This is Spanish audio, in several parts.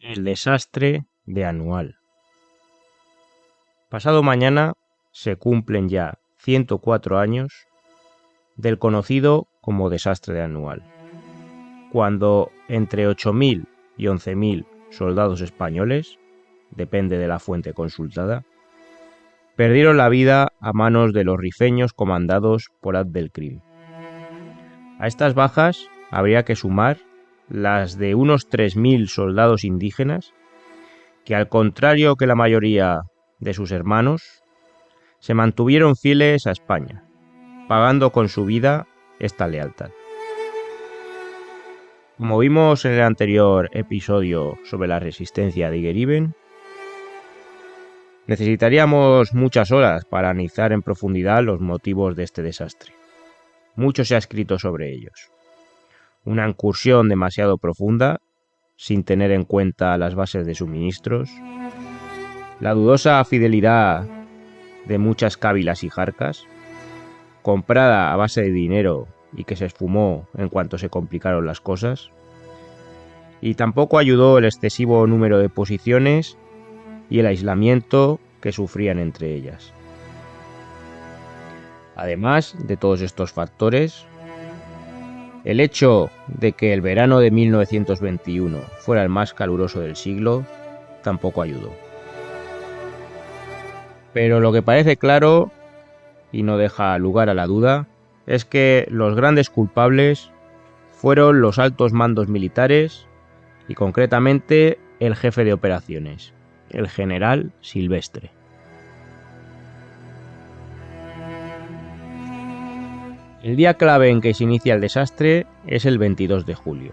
El desastre de Anual. Pasado mañana se cumplen ya 104 años del conocido como desastre de Anual, cuando entre 8.000 y 11.000 soldados españoles, depende de la fuente consultada, perdieron la vida a manos de los rifeños comandados por Abdelkrim. A estas bajas habría que sumar las de unos 3.000 soldados indígenas que, al contrario que la mayoría de sus hermanos, se mantuvieron fieles a España, pagando con su vida esta lealtad. Como vimos en el anterior episodio sobre la resistencia de Igueriben, necesitaríamos muchas horas para analizar en profundidad los motivos de este desastre. Mucho se ha escrito sobre ellos. Una incursión demasiado profunda, sin tener en cuenta las bases de suministros, la dudosa fidelidad de muchas cábilas y jarcas, comprada a base de dinero y que se esfumó en cuanto se complicaron las cosas, y tampoco ayudó el excesivo número de posiciones y el aislamiento que sufrían entre ellas. Además de todos estos factores, el hecho de que el verano de 1921 fuera el más caluroso del siglo tampoco ayudó. Pero lo que parece claro, y no deja lugar a la duda, es que los grandes culpables fueron los altos mandos militares y concretamente el jefe de operaciones, el general Silvestre. El día clave en que se inicia el desastre es el 22 de julio,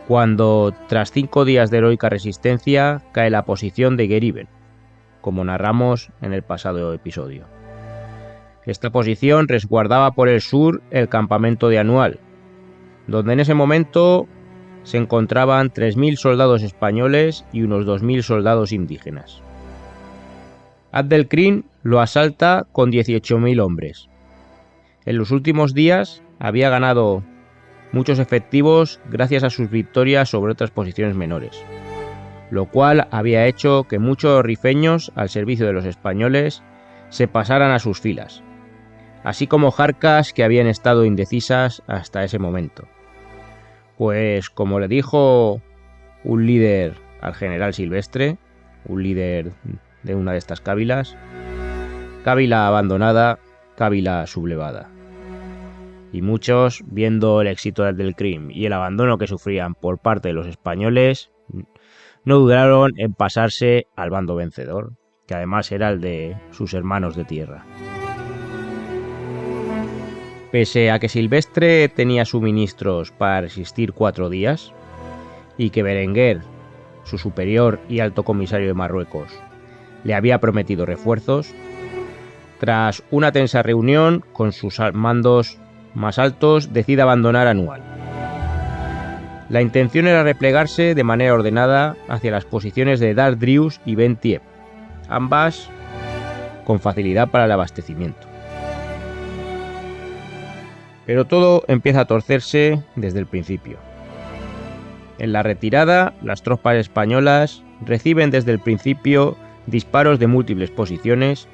cuando, tras 5 días de heroica resistencia, cae la posición de Igueriben, como narramos en el pasado episodio. Esta posición resguardaba por el sur el campamento de Anual, donde en ese momento se encontraban 3.000 soldados españoles y unos 2.000 soldados indígenas. Abdelkrim lo asalta con 18.000 hombres. En los últimos días había ganado muchos efectivos gracias a sus victorias sobre otras posiciones menores, lo cual había hecho que muchos rifeños al servicio de los españoles se pasaran a sus filas, así como jarcas que habían estado indecisas hasta ese momento. Pues, como le dijo un líder al general Silvestre, un líder de una de estas cábilas, cábila abandonada, cábila sublevada. Y muchos, viendo el éxito del Abdelkrim y el abandono que sufrían por parte de los españoles, no dudaron en pasarse al bando vencedor, que además era el de sus hermanos de tierra. Pese a que Silvestre tenía suministros para resistir 4 días, y que Berenguer, su superior y alto comisario de Marruecos, le había prometido refuerzos, tras una tensa reunión con sus mandos más altos, decide abandonar Anual. La intención era replegarse de manera ordenada hacia las posiciones de Dar Drius y Ben Tieb, ambas con facilidad para el abastecimiento. Pero todo empieza a torcerse desde el principio. En la retirada, las tropas españolas reciben desde el principio disparos de múltiples posiciones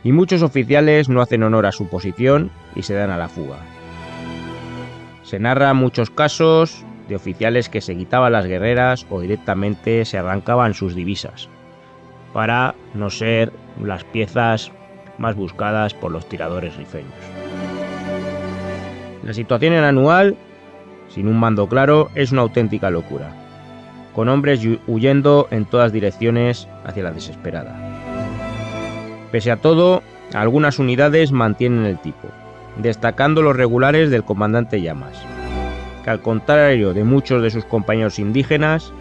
y muchos oficiales no hacen honor a su posición y se dan a la fuga. Se narran muchos casos de oficiales que se quitaban las guerreras o directamente se arrancaban sus divisas, para no ser las piezas más buscadas por los tiradores rifeños. La situación en Anual, sin un mando claro, es una auténtica locura, con hombres huyendo en todas direcciones hacia la desesperada. Pese a todo, algunas unidades mantienen el tipo, destacando los regulares del comandante Llamas, que al contrario de muchos de sus compañeros indígenas,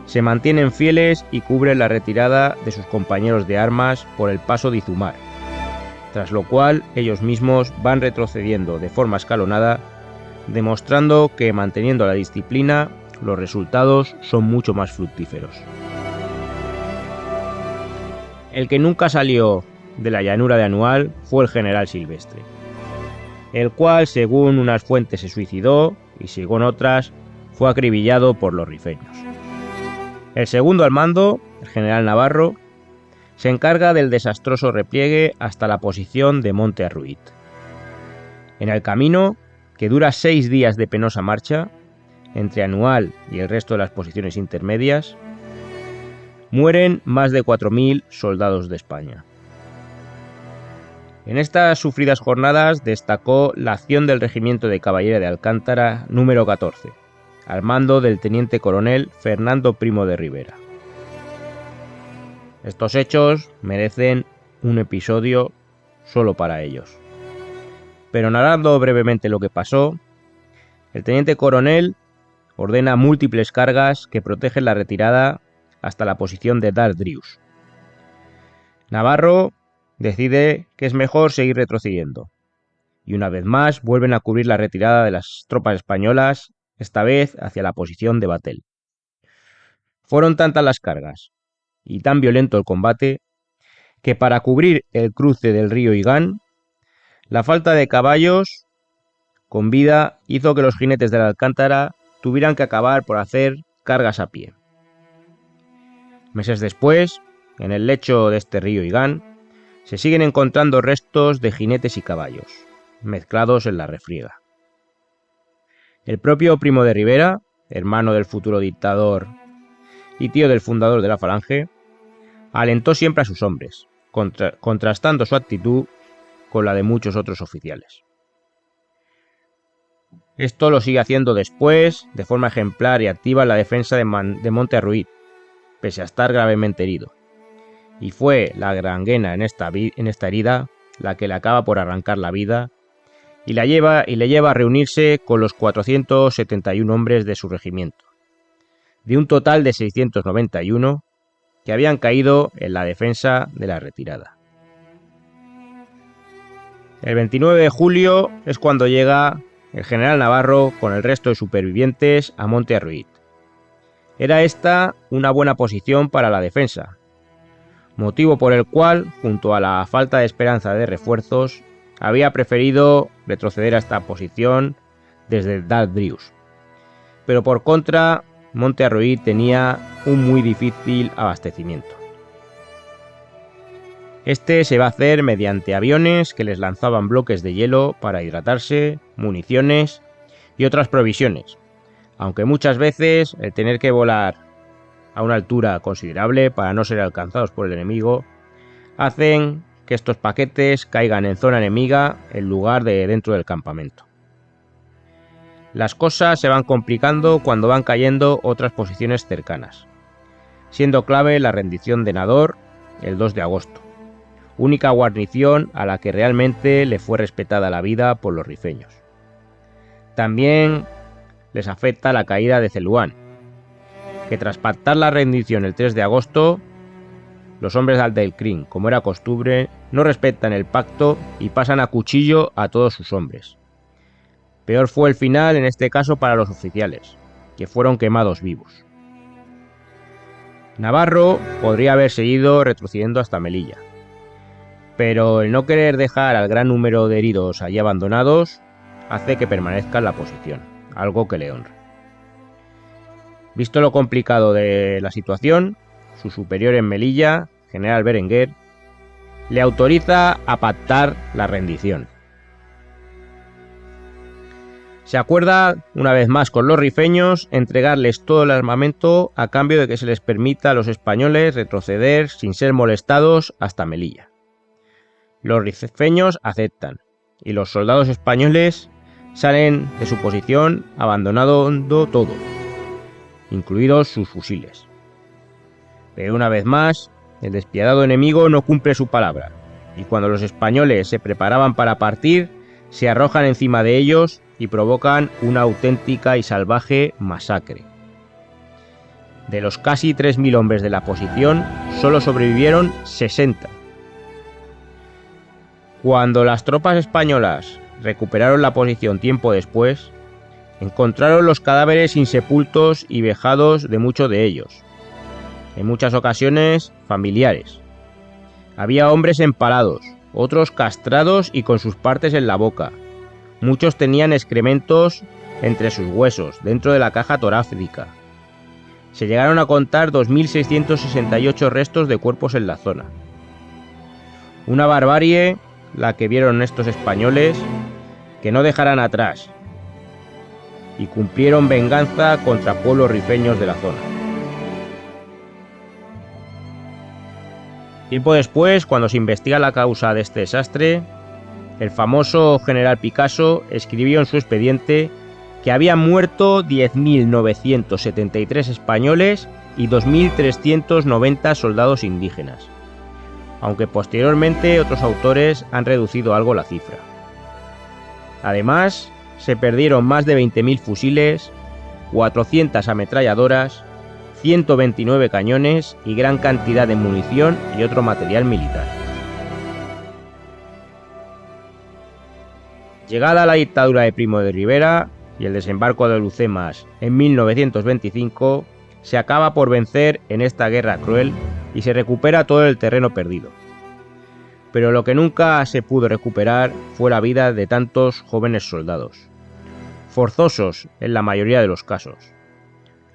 se mantienen fieles y cubren la retirada de sus compañeros de armas por el paso de Izumar, tras lo cual ellos mismos van retrocediendo de forma escalonada, demostrando que, manteniendo la disciplina, los resultados son mucho más fructíferos. El que nunca salió de la llanura de Anual fue el general Silvestre, el cual, según unas fuentes, se suicidó y según otras fue acribillado por los rifeños. El segundo al mando, el general Navarro, se encarga del desastroso repliegue hasta la posición de Monte Arruit. En el camino, que dura 6 días de penosa marcha, entre Anual y el resto de las posiciones intermedias, mueren más de 4.000 soldados de España. En estas sufridas jornadas destacó la acción del Regimiento de Caballería de Alcántara número 14, al mando del teniente coronel Fernando Primo de Rivera. Estos hechos merecen un episodio solo para ellos. Pero narrando brevemente lo que pasó, el teniente coronel ordena múltiples cargas que protegen la retirada hasta la posición de Dardrius. Navarro decide que es mejor seguir retrocediendo, y una vez más vuelven a cubrir la retirada de las tropas españolas, esta vez hacia la posición de Batel. Fueron tantas las cargas y tan violento el combate que para cubrir el cruce del río Igán, la falta de caballos con vida hizo que los jinetes de la Alcántara tuvieran que acabar por hacer cargas a pie. Meses después, en el lecho de este río Igán, se siguen encontrando restos de jinetes y caballos, mezclados en la refriega. El propio Primo de Rivera, hermano del futuro dictador y tío del fundador de la Falange, alentó siempre a sus hombres, contrastando su actitud con la de muchos otros oficiales. Esto lo sigue haciendo después, de forma ejemplar y activa en la defensa de Monte Arruit, pese a estar gravemente herido. Y fue la granguena en esta herida la que le acaba por arrancar la vida y le lleva a reunirse con los 471 hombres de su regimiento, de un total de 691 que habían caído en la defensa de la retirada. El 29 de julio es cuando llega el general Navarro con el resto de supervivientes a Monte Arruit. Era esta una buena posición para la defensa, motivo por el cual, junto a la falta de esperanza de refuerzos, había preferido retroceder a esta posición desde Dardrius. Pero por contra, Monte Arruit tenía un muy difícil abastecimiento. Este se va a hacer mediante aviones que les lanzaban bloques de hielo para hidratarse, municiones y otras provisiones, aunque muchas veces el tener que volar a una altura considerable para no ser alcanzados por el enemigo hacen que estos paquetes caigan en zona enemiga en lugar de dentro del campamento. Las cosas se van complicando cuando van cayendo otras posiciones cercanas, siendo clave la rendición de Nador el 2 de agosto, única guarnición a la que realmente le fue respetada la vida por los rifeños. También les afecta la caída de Celuán, que tras pactar la rendición el 3 de agosto, los hombres de Aldelcrín, como era costumbre, no respetan el pacto y pasan a cuchillo a todos sus hombres. Peor fue el final en este caso para los oficiales, que fueron quemados vivos. Navarro podría haber seguido retrocediendo hasta Melilla, pero el no querer dejar al gran número de heridos allí abandonados hace que permanezca en la posición, algo que le honra. Visto lo complicado de la situación, su superior en Melilla, general Berenguer, le autoriza a pactar la rendición. Se acuerda, una vez más con los rifeños, entregarles todo el armamento a cambio de que se les permita a los españoles retroceder sin ser molestados hasta Melilla. Los rifeños aceptan, y los soldados españoles salen de su posición abandonando todo, incluidos sus fusiles. Pero una vez más, el despiadado enemigo no cumple su palabra, y cuando los españoles se preparaban para partir, se arrojan encima de ellos y provocan una auténtica y salvaje masacre. De los casi 3.000 hombres de la posición, solo sobrevivieron 60. Cuando las tropas españolas recuperaron la posición tiempo después, encontraron los cadáveres insepultos y vejados de muchos de ellos, en muchas ocasiones familiares. Había hombres empalados, otros castrados y con sus partes en la boca. Muchos tenían excrementos entre sus huesos, dentro de la caja torácica. se llegaron a contar 2.668 restos de cuerpos en la zona. Una barbarie la que vieron estos españoles, que no dejarán atrás, y cumplieron venganza contra pueblos rifeños de la zona. Tiempo después, cuando se investiga la causa de este desastre, el famoso general Picasso escribió en su expediente que habían muerto 10.973 españoles y 2.390 soldados indígenas, aunque posteriormente otros autores han reducido algo la cifra. Además, se perdieron más de 20.000 fusiles, 400 ametralladoras, 129 cañones y gran cantidad de munición y otro material militar. Llegada la dictadura de Primo de Rivera y el desembarco de Lucemas en 1925, se acaba por vencer en esta guerra cruel y se recupera todo el terreno perdido. Pero lo que nunca se pudo recuperar fue la vida de tantos jóvenes soldados, forzosos en la mayoría de los casos,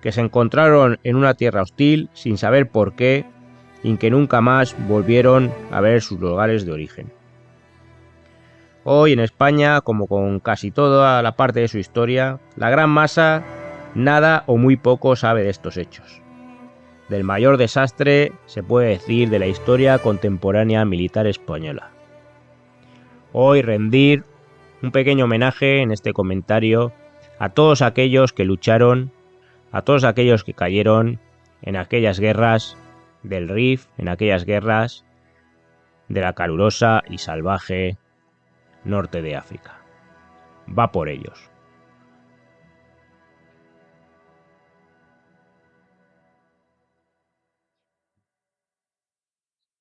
que se encontraron en una tierra hostil sin saber por qué y que nunca más volvieron a ver sus lugares de origen. Hoy en España, como con casi toda la parte de su historia, la gran masa nada o muy poco sabe de estos hechos. Del mayor desastre se puede decir de la historia contemporánea militar española. Hoy rendir un pequeño homenaje en este comentario a todos aquellos que lucharon, a todos aquellos que cayeron en aquellas guerras del Rif, en aquellas guerras de la calurosa y salvaje norte de África. Va por ellos.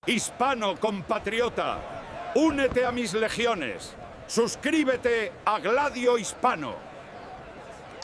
Hispano compatriota, únete a mis legiones. Suscríbete a Gladio Hispano.